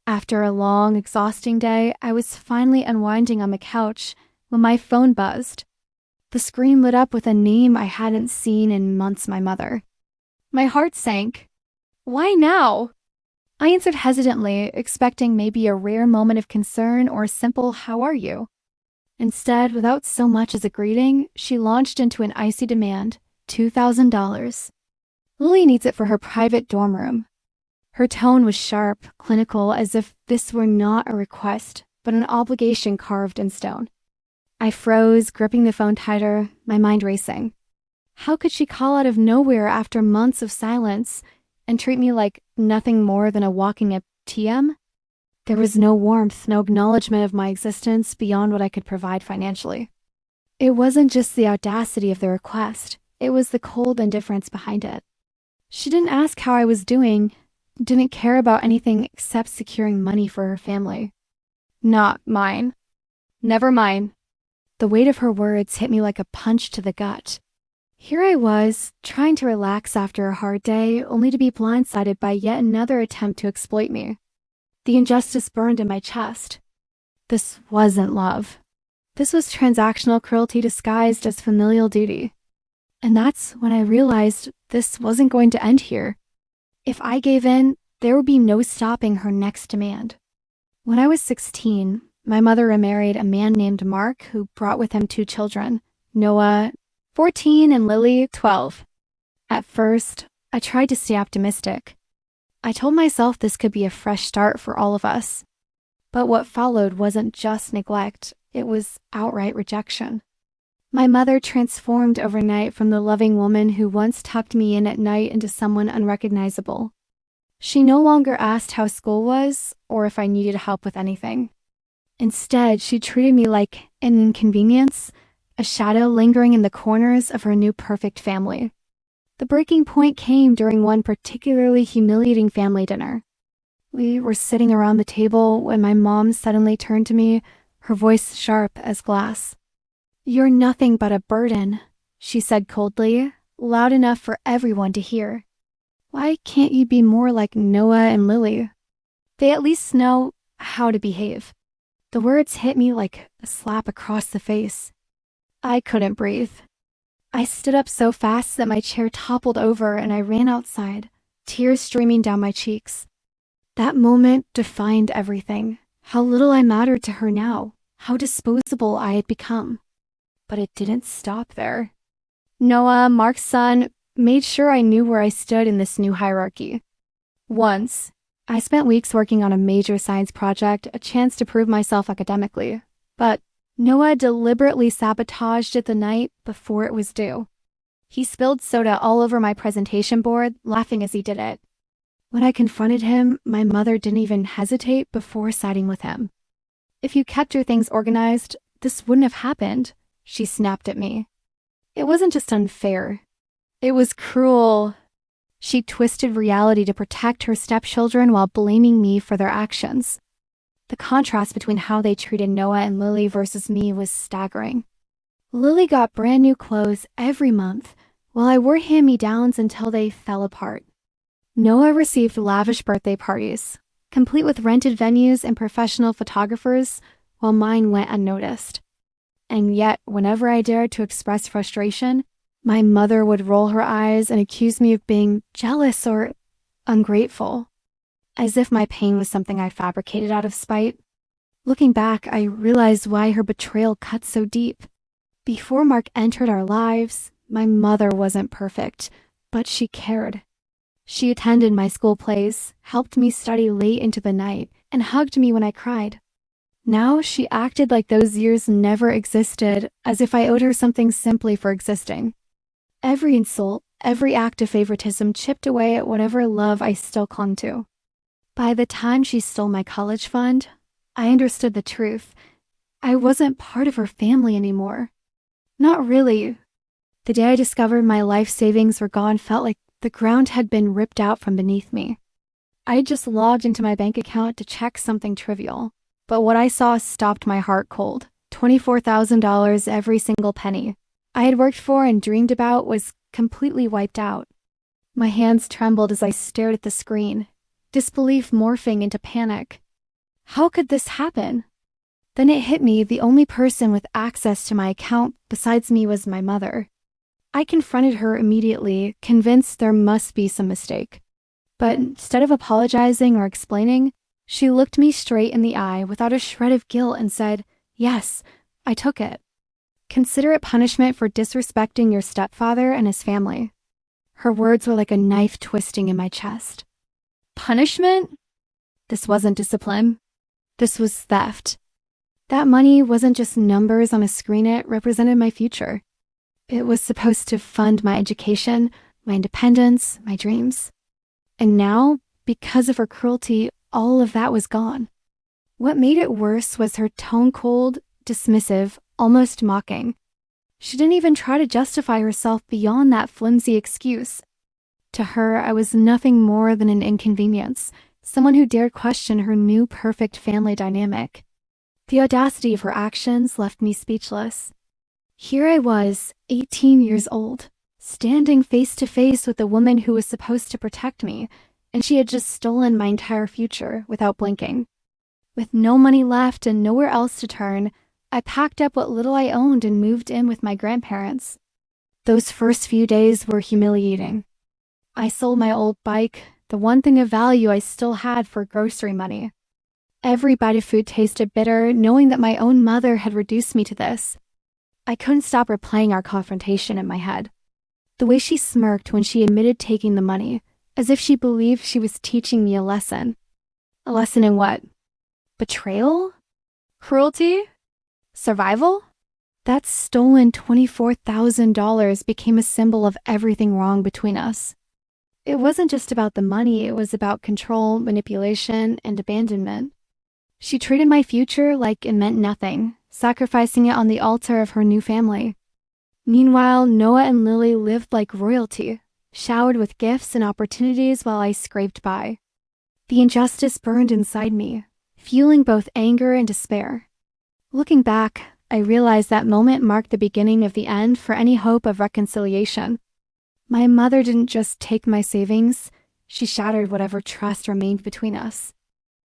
After a long, exhausting day, I was finally unwinding on the couch when my phone buzzed. The screen lit up with a name I hadn't seen in months, my mother. My heart sank. Why now? I answered hesitantly, expecting maybe a rare moment of concern or a simple, "How are you?" Instead, without so much as a greeting, she launched into an icy demand, $2,000. Lily needs it for her private dorm room. Her tone was sharp, clinical, as if this were not a request, but an obligation carved in stone. I froze, gripping the phone tighter, my mind racing. How could she call out of nowhere after months of silence and treat me like nothing more than a walking ATM? There was no warmth, no acknowledgement of my existence beyond what I could provide financially. It wasn't just the audacity of the request, it was the cold indifference behind it. She didn't ask how I was doing, didn't care about anything except securing money for her family. Not mine. Never mine. The weight of her words hit me like a punch to the gut. Here I was, trying to relax after a hard day, only to be blindsided by yet another attempt to exploit me. The injustice burned in my chest. This wasn't love. This was transactional cruelty disguised as familial duty. And that's when I realized this wasn't going to end here. If I gave in, there would be no stopping her next demand. When I was 16, my mother remarried a man named Mark who brought with him 2 children, Noah, 14, and Lily, 12. At first, I tried to stay optimistic. I told myself this could be a fresh start for all of us. But what followed wasn't just neglect, it was outright rejection. My mother transformed overnight from the loving woman who once tucked me in at night into someone unrecognizable. She no longer asked how school was or if I needed help with anything. Instead, she treated me like an inconvenience, a shadow lingering in the corners of her new perfect family. The breaking point came during one particularly humiliating family dinner. We were sitting around the table when my mom suddenly turned to me, her voice sharp as glass. "You're nothing but a burden," she said coldly, loud enough for everyone to hear. "Why can't you be more like Noah and Lily? They at least know how to behave." The words hit me like a slap across the face. I couldn't breathe. I stood up so fast that my chair toppled over and I ran outside, tears streaming down my cheeks. That moment defined everything. How little I mattered to her now, how disposable I had become. But it didn't stop there. Noah, Mark's son, made sure I knew where I stood in this new hierarchy. Once, I spent weeks working on a major science project, a chance to prove myself academically. But Noah deliberately sabotaged it the night before it was due. He spilled soda all over my presentation board, laughing as he did it. When I confronted him, my mother didn't even hesitate before siding with him. "If you kept your things organized, this wouldn't have happened," she snapped at me. It wasn't just unfair. It was cruel. She twisted reality to protect her stepchildren while blaming me for their actions. The contrast between how they treated Noah and Lily versus me was staggering. Lily got brand new clothes every month, while I wore hand-me-downs until they fell apart. Noah received lavish birthday parties, complete with rented venues and professional photographers, while mine went unnoticed. And yet, whenever I dared to express frustration, my mother would roll her eyes and accuse me of being jealous or ungrateful, as if my pain was something I fabricated out of spite. Looking back, I realized why her betrayal cut so deep. Before Mark entered our lives, my mother wasn't perfect, but she cared. She attended my school plays, helped me study late into the night, and hugged me when I cried. Now she acted like those years never existed, as if I owed her something simply for existing. Every insult, every act of favoritism chipped away at whatever love I still clung to. By the time she stole my college fund, I understood the truth. I wasn't part of her family anymore. Not really. The day I discovered my life savings were gone felt like the ground had been ripped out from beneath me. I just logged into my bank account to check something trivial, but what I saw stopped my heart cold. $24,000, every single penny I had worked for and dreamed about was completely wiped out. My hands trembled as I stared at the screen, disbelief morphing into panic. How could this happen? Then it hit me the only person with access to my account besides me was my mother. I confronted her immediately, convinced there must be some mistake. But instead of apologizing or explaining, she looked me straight in the eye without a shred of guilt and said, "Yes, I took it. Consider it punishment for disrespecting your stepfather and his family." Her words were like a knife twisting in my chest. Punishment? This wasn't discipline. This was theft. That money wasn't just numbers on a screen, it represented my future. It was supposed to fund my education, my independence, my dreams. And now, because of her cruelty, all of that was gone. What made it worse was her tone, cold, dismissive, almost mocking. She didn't even try to justify herself beyond that flimsy excuse. To her, I was nothing more than an inconvenience, someone who dared question her new perfect family dynamic. The audacity of her actions left me speechless. Here I was, 18 years old, standing face to face with the woman who was supposed to protect me, and she had just stolen my entire future without blinking. With no money left and nowhere else to turn, I packed up what little I owned and moved in with my grandparents. Those first few days were humiliating. I sold my old bike, the one thing of value I still had, for grocery money. Every bite of food tasted bitter, knowing that my own mother had reduced me to this. I couldn't stop replaying our confrontation in my head. The way she smirked when she admitted taking the money, as if she believed she was teaching me a lesson. A lesson in what? Betrayal? Cruelty? Survival? That stolen $24,000 became a symbol of everything wrong between us. It wasn't just about the money, it was about control, manipulation, and abandonment. She treated my future like it meant nothing, sacrificing it on the altar of her new family. Meanwhile, Noah and Lily lived like royalty, showered with gifts and opportunities while I scraped by. The injustice burned inside me, fueling both anger and despair. Looking back, I realized that moment marked the beginning of the end for any hope of reconciliation. My mother didn't just take my savings, she shattered whatever trust remained between us.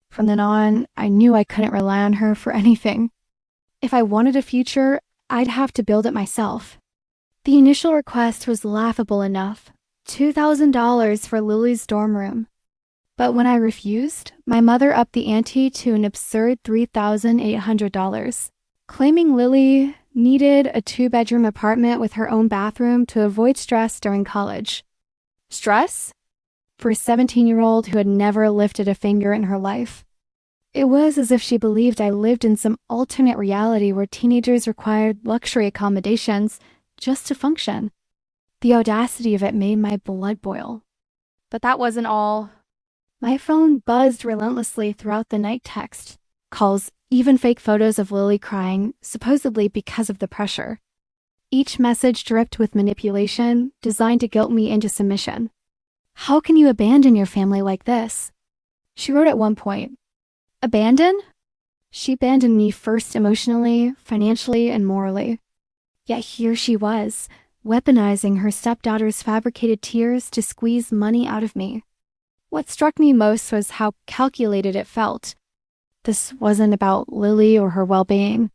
From then on, I knew I couldn't rely on her for anything. If I wanted a future, I'd have to build it myself. The initial request was laughable enough, $2,000 for Lily's dorm room. But when I refused, my mother upped the ante to an absurd $3,800, claiming Lily needed a 2-bedroom apartment with her own bathroom to avoid stress during college. Stress? For a 17-year-old who had never lifted a finger in her life. It was as if she believed I lived in some alternate reality where teenagers required luxury accommodations just to function. The audacity of it made my blood boil. But that wasn't all. My phone buzzed relentlessly throughout the night. Text, calls, even fake photos of Lily crying, supposedly because of the pressure. Each message dripped with manipulation, designed to guilt me into submission. "How can you abandon your family like this?" She wrote at one point. Abandon? She abandoned me first emotionally, financially, and morally. Yet here she was, weaponizing her stepdaughter's fabricated tears to squeeze money out of me. What struck me most was how calculated it felt. This wasn't about Lily or her well-being.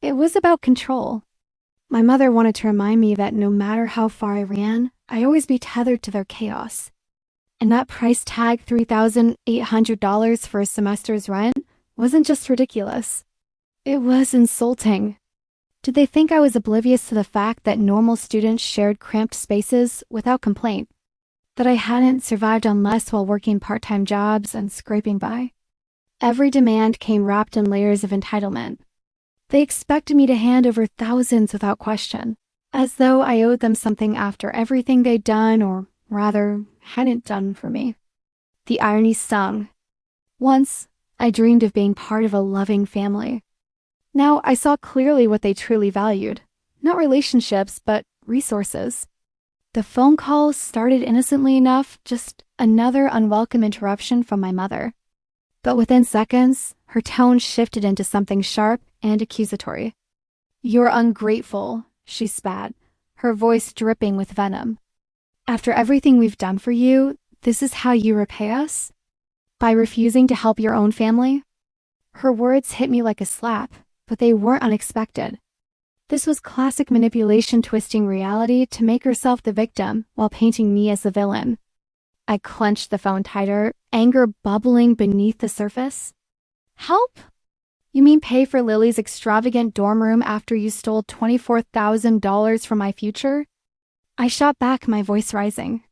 It was about control. My mother wanted to remind me that no matter how far I ran, I'd always be tethered to their chaos. And that price tag, $3,800 for a semester's rent, wasn't just ridiculous. It was insulting. Did they think I was oblivious to the fact that normal students shared cramped spaces without complaint? That I hadn't survived on less while working part-time jobs and scraping by? Every demand came wrapped in layers of entitlement. They expected me to hand over thousands without question, as though I owed them something after everything they'd done, or rather, hadn't done for me. The irony stung. Once, I dreamed of being part of a loving family. Now I saw clearly what they truly valued. Not relationships, but resources. The phone call started innocently enough, just another unwelcome interruption from my mother. But within seconds, her tone shifted into something sharp and accusatory. "You're ungrateful," she spat, her voice dripping with venom. "After everything we've done for you, this is how you repay us? By refusing to help your own family?" Her words hit me like a slap, but they weren't unexpected. This was classic manipulation, twisting reality to make herself the victim while painting me as the villain. I clenched the phone tighter, anger bubbling beneath the surface. Help? You mean pay for Lily's extravagant dorm room after you stole $24,000 from my future? I shot back, my voice rising.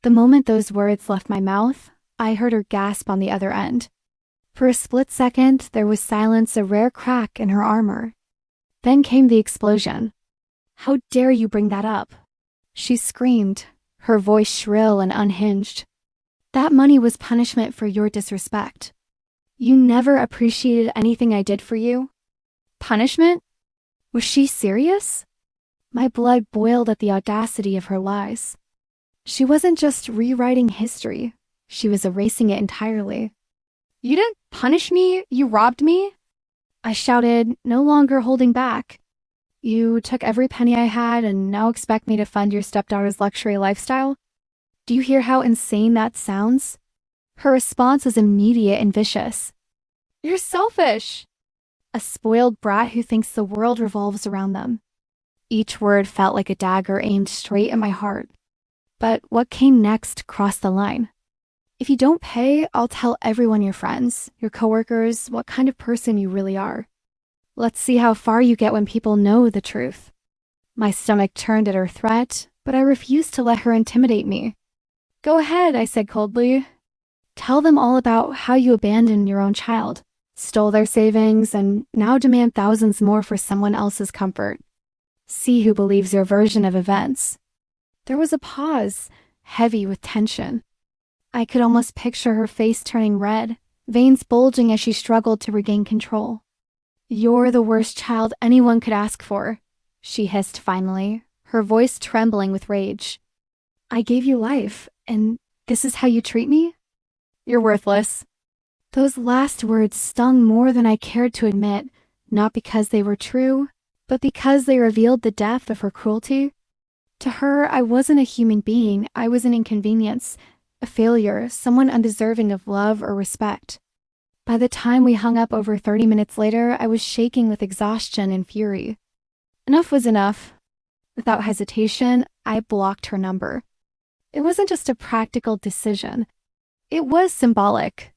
The moment those words left my mouth, I heard her gasp on the other end. For a split second, there was silence, a rare crack in her armor. Then came the explosion. How dare you bring that up? She screamed, her voice shrill and unhinged. That money was punishment for your disrespect. You never appreciated anything I did for you? Punishment? Was she serious? My blood boiled at the audacity of her lies. She wasn't just rewriting history, she was erasing it entirely. You didn't punish me, you robbed me? I shouted, no longer holding back. You took every penny I had and now expect me to fund your stepdaughter's luxury lifestyle? Do you hear how insane that sounds? Her response was immediate and vicious. You're selfish! A spoiled brat who thinks the world revolves around them. Each word felt like a dagger aimed straight at my heart. But what came next crossed the line. If you don't pay, I'll tell everyone, your friends, your coworkers, what kind of person you really are. Let's see how far you get when people know the truth. My stomach turned at her threat, but I refused to let her intimidate me. Go ahead, I said coldly. Tell them all about how you abandoned your own child, stole their savings, and now demand thousands more for someone else's comfort. See who believes your version of events. There was a pause, heavy with tension. I could almost picture her face turning red, veins bulging as she struggled to regain control. You're the worst child anyone could ask for, she hissed finally, her voice trembling with rage. I gave you life, and this is how you treat me? You're worthless. Those last words stung more than I cared to admit, not because they were true, but because they revealed the depth of her cruelty. To her, I wasn't a human being, I was an inconvenience, a failure, someone undeserving of love or respect. By the time we hung up over 30 minutes later, I was shaking with exhaustion and fury. Enough was enough. Without hesitation, I blocked her number. It wasn't just a practical decision. It was symbolic.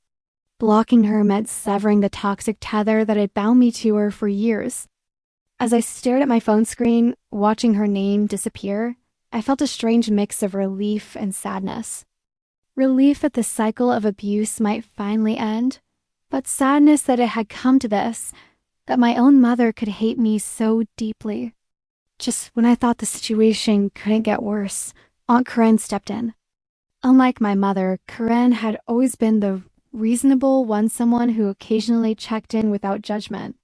Blocking her meant severing the toxic tether that had bound me to her for years. As I stared at my phone screen, watching her name disappear, I felt a strange mix of relief and sadness. Relief that the cycle of abuse might finally end, but sadness that it had come to this, that my own mother could hate me so deeply. Just when I thought the situation couldn't get worse, Aunt Corinne stepped in. Unlike my mother, Corinne had always been the reasonable one, someone who occasionally checked in without judgment.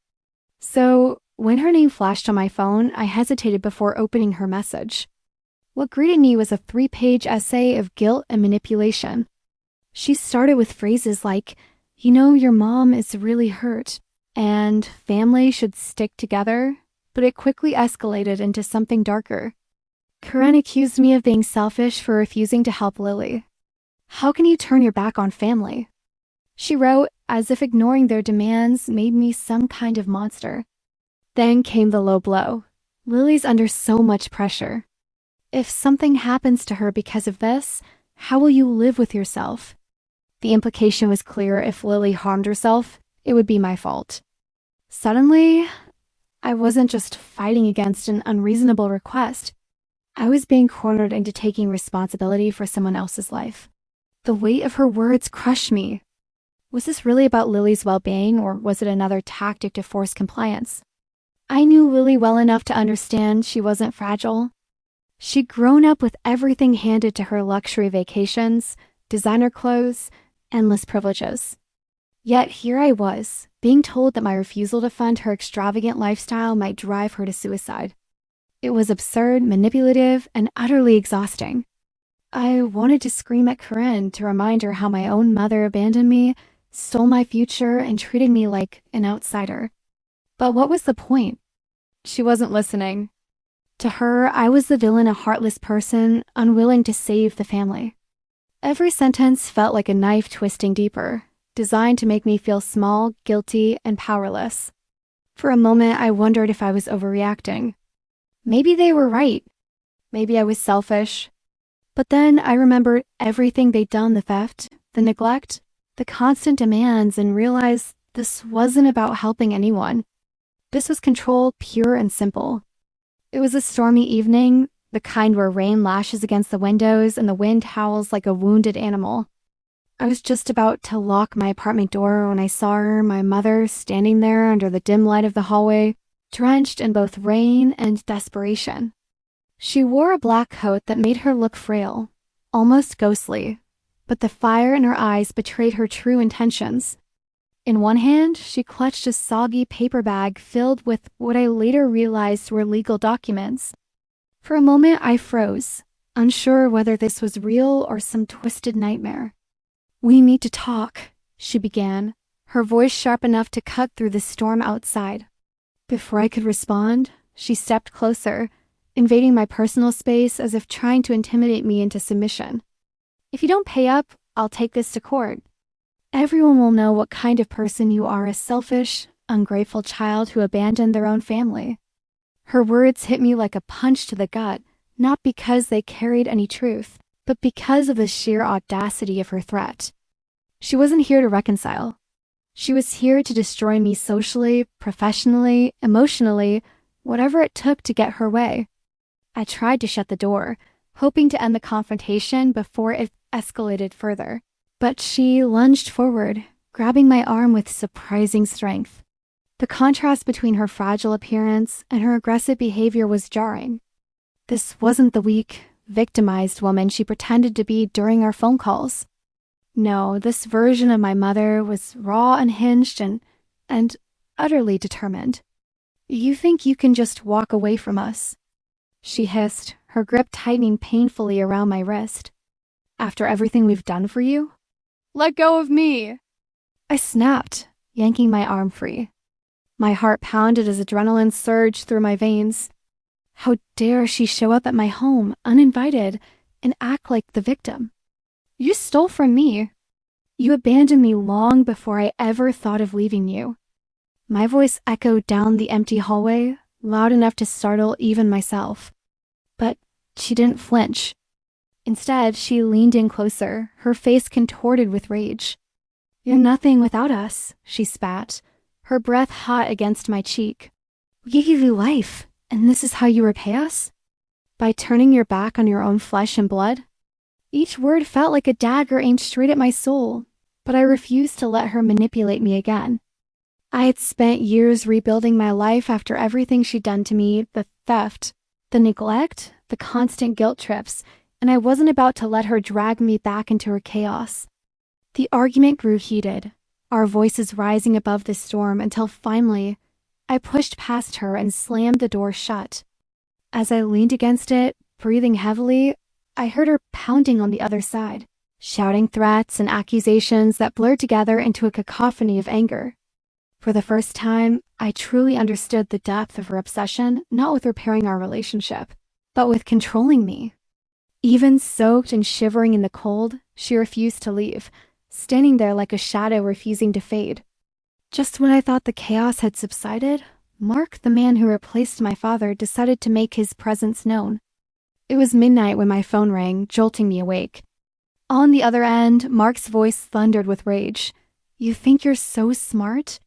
So, when her name flashed on my phone, I hesitated before opening her message. What greeted me was a 3-page essay of guilt and manipulation. She started with phrases like, you know, your mom is really hurt, and family should stick together, but it quickly escalated into something darker. Corinne accused me of being selfish for refusing to help Lily. How can you turn your back on family? She wrote, as if ignoring their demands made me some kind of monster. Then came the low blow. Lily's under so much pressure. If something happens to her because of this, how will you live with yourself? The implication was clear. If Lily harmed herself, it would be my fault. Suddenly, I wasn't just fighting against an unreasonable request. I was being cornered into taking responsibility for someone else's life. The weight of her words crushed me. Was this really about Lily's well-being, or was it another tactic to force compliance? I knew Lily well enough to understand she wasn't fragile. She'd grown up with everything handed to her: luxury vacations, designer clothes, endless privileges. Yet here I was, being told that my refusal to fund her extravagant lifestyle might drive her to suicide. It was absurd, manipulative, and utterly exhausting. I wanted to scream at Corinne to remind her how my own mother abandoned me, stole my future, and treated me like an outsider. But what was the point? She wasn't listening. To her, I was the villain, a heartless person, unwilling to save the family. Every sentence felt like a knife twisting deeper. designed to make me feel small, guilty, and powerless. For a moment, I wondered if I was overreacting. Maybe they were right. Maybe I was selfish. But then I remembered everything they'd done, the theft, the neglect, the constant demands, and realized this wasn't about helping anyone. This was control, pure and simple. It was a stormy evening, the kind where rain lashes against the windows and the wind howls like a wounded animal. I was just about to lock my apartment door when I saw her, my mother, standing there under the dim light of the hallway, drenched in both rain and desperation. She wore a black coat that made her look frail, almost ghostly, but the fire in her eyes betrayed her true intentions. In one hand, she clutched a soggy paper bag filled with what I later realized were legal documents. For a moment, I froze, unsure whether this was real or some twisted nightmare. "We need to talk," she began, her voice sharp enough to cut through the storm outside. Before I could respond, she stepped closer, invading my personal space as if trying to intimidate me into submission. "If you don't pay up, I'll take this to court. Everyone will know what kind of person you are, a selfish, ungrateful child who abandoned their own family." Her words hit me like a punch to the gut, not because they carried any truth, but because of the sheer audacity of her threat. She wasn't here to reconcile. She was here to destroy me socially, professionally, emotionally, whatever it took to get her way. I tried to shut the door, hoping to end the confrontation before it escalated further. But she lunged forward, grabbing my arm with surprising strength. The contrast between her fragile appearance and her aggressive behavior was jarring. This wasn't the weak, victimized woman she pretended to be during our phone calls. No, this version of my mother was raw, unhinged, and utterly determined. "You think you can just walk away from us?" she hissed, her grip tightening painfully around my wrist. "After everything we've done for you? Let go of me!" I snapped, yanking my arm free. My heart pounded as adrenaline surged through my veins. How dare she show up at my home, uninvited, and act like the victim? "You stole from me. You abandoned me long before I ever thought of leaving you." My voice echoed down the empty hallway, loud enough to startle even myself. But she didn't flinch. Instead, she leaned in closer, her face contorted with rage. "You're nothing without us," she spat, her breath hot against my cheek. "We gave you life, and this is how you repay us? By turning your back on your own flesh and blood?" Each word felt like a dagger aimed straight at my soul, but I refused to let her manipulate me again. I had spent years rebuilding my life after everything she'd done to me, the theft, the neglect, the constant guilt trips, and I wasn't about to let her drag me back into her chaos. The argument grew heated, our voices rising above the storm until finally, I pushed past her and slammed the door shut. As I leaned against it, breathing heavily, I heard her pounding on the other side, shouting threats and accusations that blurred together into a cacophony of anger. For the first time, I truly understood the depth of her obsession, not with repairing our relationship, but with controlling me. Even soaked and shivering in the cold, she refused to leave, standing there like a shadow refusing to fade. Just when I thought the chaos had subsided, Mark, the man who replaced my father, decided to make his presence known. It was midnight when my phone rang, jolting me awake. On the other end, Mark's voice thundered with rage. "You think you're so smart?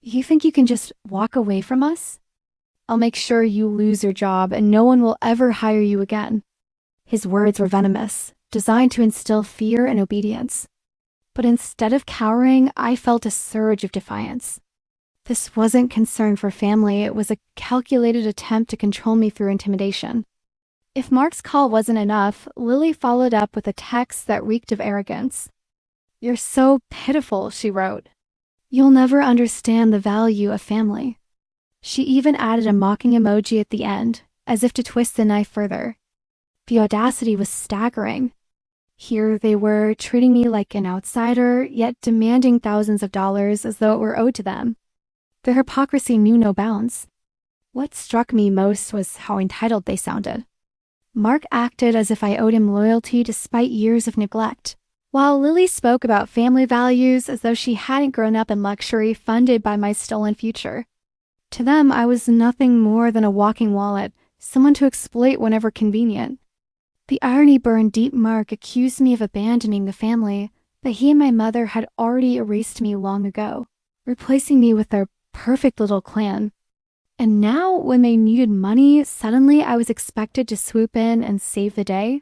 You think you can just walk away from us? I'll make sure you lose your job and no one will ever hire you again." His words were venomous, designed to instill fear and obedience. But instead of cowering, I felt a surge of defiance. This wasn't concern for family, it was a calculated attempt to control me through intimidation. If Mark's call wasn't enough, Lily followed up with a text that reeked of arrogance. "You're so pitiful," she wrote. "You'll never understand the value of family." She even added a mocking emoji at the end, as if to twist the knife further. The audacity was staggering. Here they were, treating me like an outsider, yet demanding thousands of dollars as though it were owed to them. Their hypocrisy knew no bounds. What struck me most was how entitled they sounded. Mark acted as if I owed him loyalty despite years of neglect. While Lily spoke about family values as though she hadn't grown up in luxury funded by my stolen future. To them, I was nothing more than a walking wallet, someone to exploit whenever convenient. The irony burned deep. Mark accused me of abandoning the family, but he and my mother had already erased me long ago, replacing me with their perfect little clan. And now, when they needed money, suddenly I was expected to swoop in and save the day.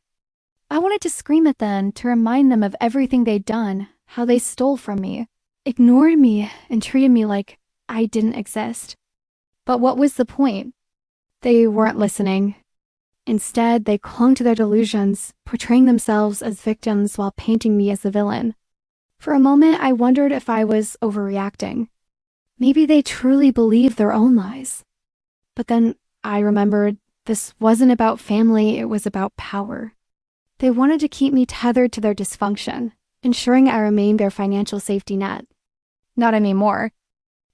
I wanted to scream at them to remind them of everything they'd done, how they stole from me, ignored me, and treated me like I didn't exist. But what was the point? They weren't listening. Instead, they clung to their delusions, portraying themselves as victims while painting me as the villain. For a moment, I wondered if I was overreacting. Maybe they truly believed their own lies. But then I remembered this wasn't about family, it was about power. They wanted to keep me tethered to their dysfunction, ensuring I remained their financial safety net. Not anymore.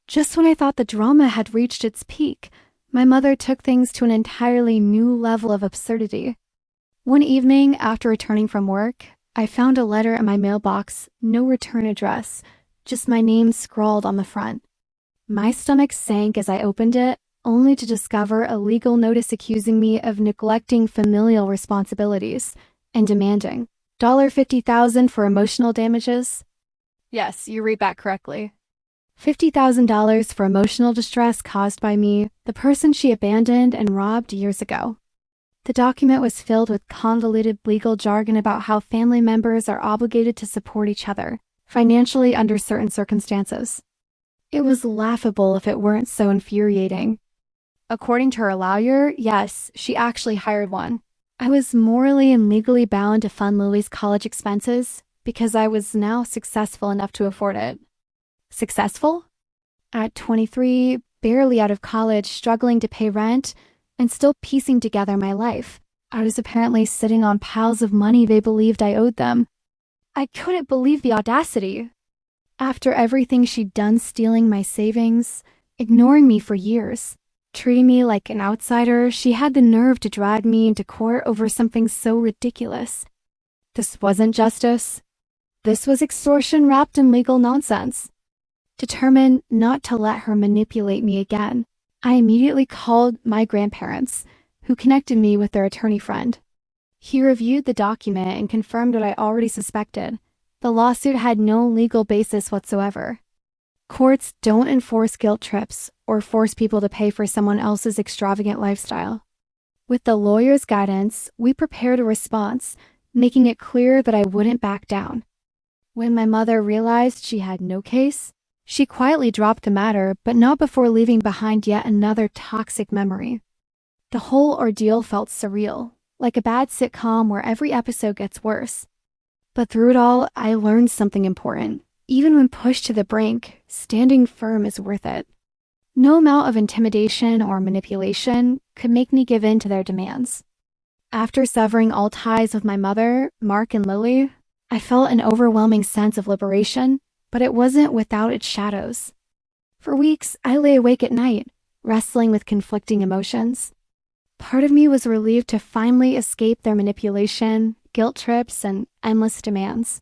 Just when I thought the drama had reached its peak, my mother took things to an entirely new level of absurdity. One evening, after returning from work, I found a letter in my mailbox, no return address, just my name scrawled on the front. My stomach sank as I opened it, only to discover a legal notice accusing me of neglecting familial responsibilities and demanding $50,000 for emotional damages. Yes, you read that correctly. $50,000 for emotional distress caused by me, the person she abandoned and robbed years ago. The document was filled with convoluted legal jargon about how family members are obligated to support each other financially under certain circumstances. It was laughable if it weren't so infuriating. According to her lawyer, yes, she actually hired one. I was morally and legally bound to fund Lily's college expenses because I was now successful enough to afford it. Successful? At 23, barely out of college, struggling to pay rent, and still piecing together my life, I was apparently sitting on piles of money they believed I owed them. I couldn't believe the audacity. After everything she'd done stealing my savings, ignoring me for years, treating me like an outsider, she had the nerve to drag me into court over something so ridiculous. This wasn't justice. This was extortion wrapped in legal nonsense. Determined not to let her manipulate me again, I immediately called my grandparents, who connected me with their attorney friend. He reviewed the document and confirmed what I already suspected. The lawsuit had no legal basis whatsoever. Courts don't enforce guilt trips or force people to pay for someone else's extravagant lifestyle. With the lawyer's guidance, we prepared a response, making it clear that I wouldn't back down. When my mother realized she had no case, she quietly dropped the matter, but not before leaving behind yet another toxic memory. The whole ordeal felt surreal, like a bad sitcom where every episode gets worse. But through it all, I learned something important. Even when pushed to the brink, standing firm is worth it. No amount of intimidation or manipulation could make me give in to their demands. After severing all ties with my mother, Mark, and Lily, I felt an overwhelming sense of liberation, but it wasn't without its shadows. For weeks, I lay awake at night, wrestling with conflicting emotions. Part of me was relieved to finally escape their manipulation, guilt trips, and endless demands.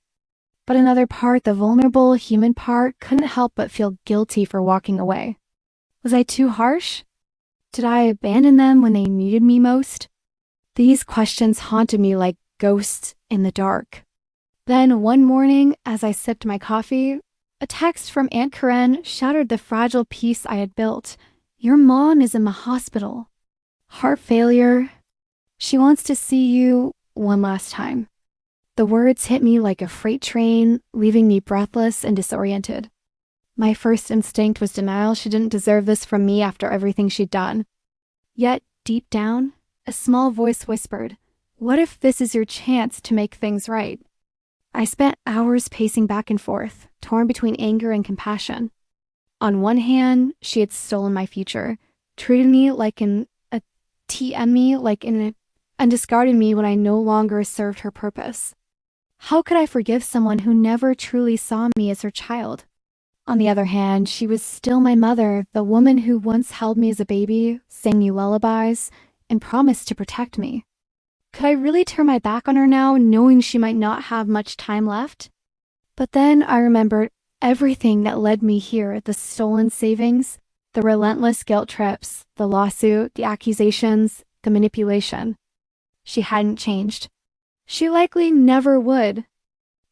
But another part, the vulnerable human part, couldn't help but feel guilty for walking away. Was I too harsh? Did I abandon them when they needed me most? These questions haunted me like ghosts in the dark. Then one morning, as I sipped my coffee, a text from Aunt Karen shattered the fragile peace I had built. Your mom is in the hospital. Heart failure. She wants to see you one last time. The words hit me like a freight train, leaving me breathless and disoriented. My first instinct was denial. She didn't deserve this from me after everything she'd done. Yet, deep down, a small voice whispered, "What if this is your chance to make things right?" I spent hours pacing back and forth, torn between anger and compassion. On one hand, she had stolen my future, treated me like and discarded me when I no longer served her purpose. How could I forgive someone who never truly saw me as her child? On the other hand, she was still my mother, the woman who once held me as a baby, sang me lullabies, and promised to protect me. Could I really turn my back on her now, knowing she might not have much time left? But then I remembered everything that led me here, the stolen savings, the relentless guilt trips, the lawsuit, the accusations, the manipulation. She hadn't changed. She likely never would.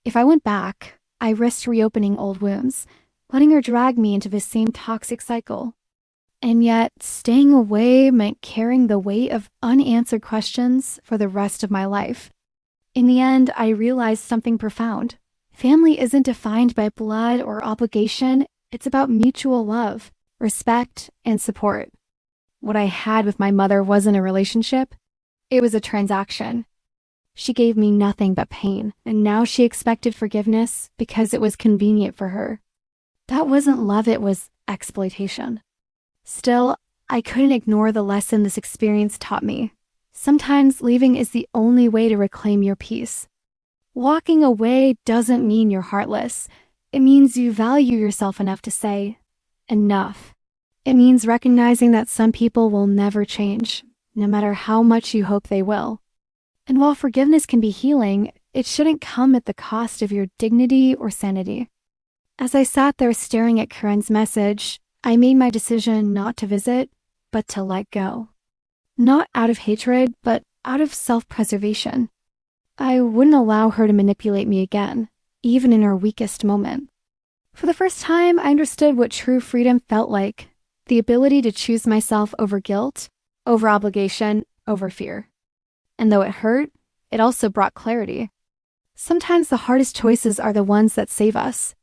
If I went back, I risked reopening old wounds, letting her drag me into the same toxic cycle. And yet, staying away meant carrying the weight of unanswered questions for the rest of my life. In the end, I realized something profound. Family isn't defined by blood or obligation. It's about mutual love, respect, and support. What I had with my mother wasn't a relationship. It was a transaction. She gave me nothing but pain, and now she expected forgiveness because it was convenient for her. That wasn't love, it was exploitation. Still, I couldn't ignore the lesson this experience taught me. Sometimes leaving is the only way to reclaim your peace. Walking away doesn't mean you're heartless. It means you value yourself enough to say, enough. It means recognizing that some people will never change, no matter how much you hope they will. And while forgiveness can be healing, it shouldn't come at the cost of your dignity or sanity. As I sat there staring at Corinne's message, I made my decision not to visit, but to let go. Not out of hatred, but out of self-preservation. I wouldn't allow her to manipulate me again, even in her weakest moment. For the first time, I understood what true freedom felt like, the ability to choose myself over guilt, over obligation, over fear. And though it hurt, it also brought clarity. Sometimes the hardest choices are the ones that save us.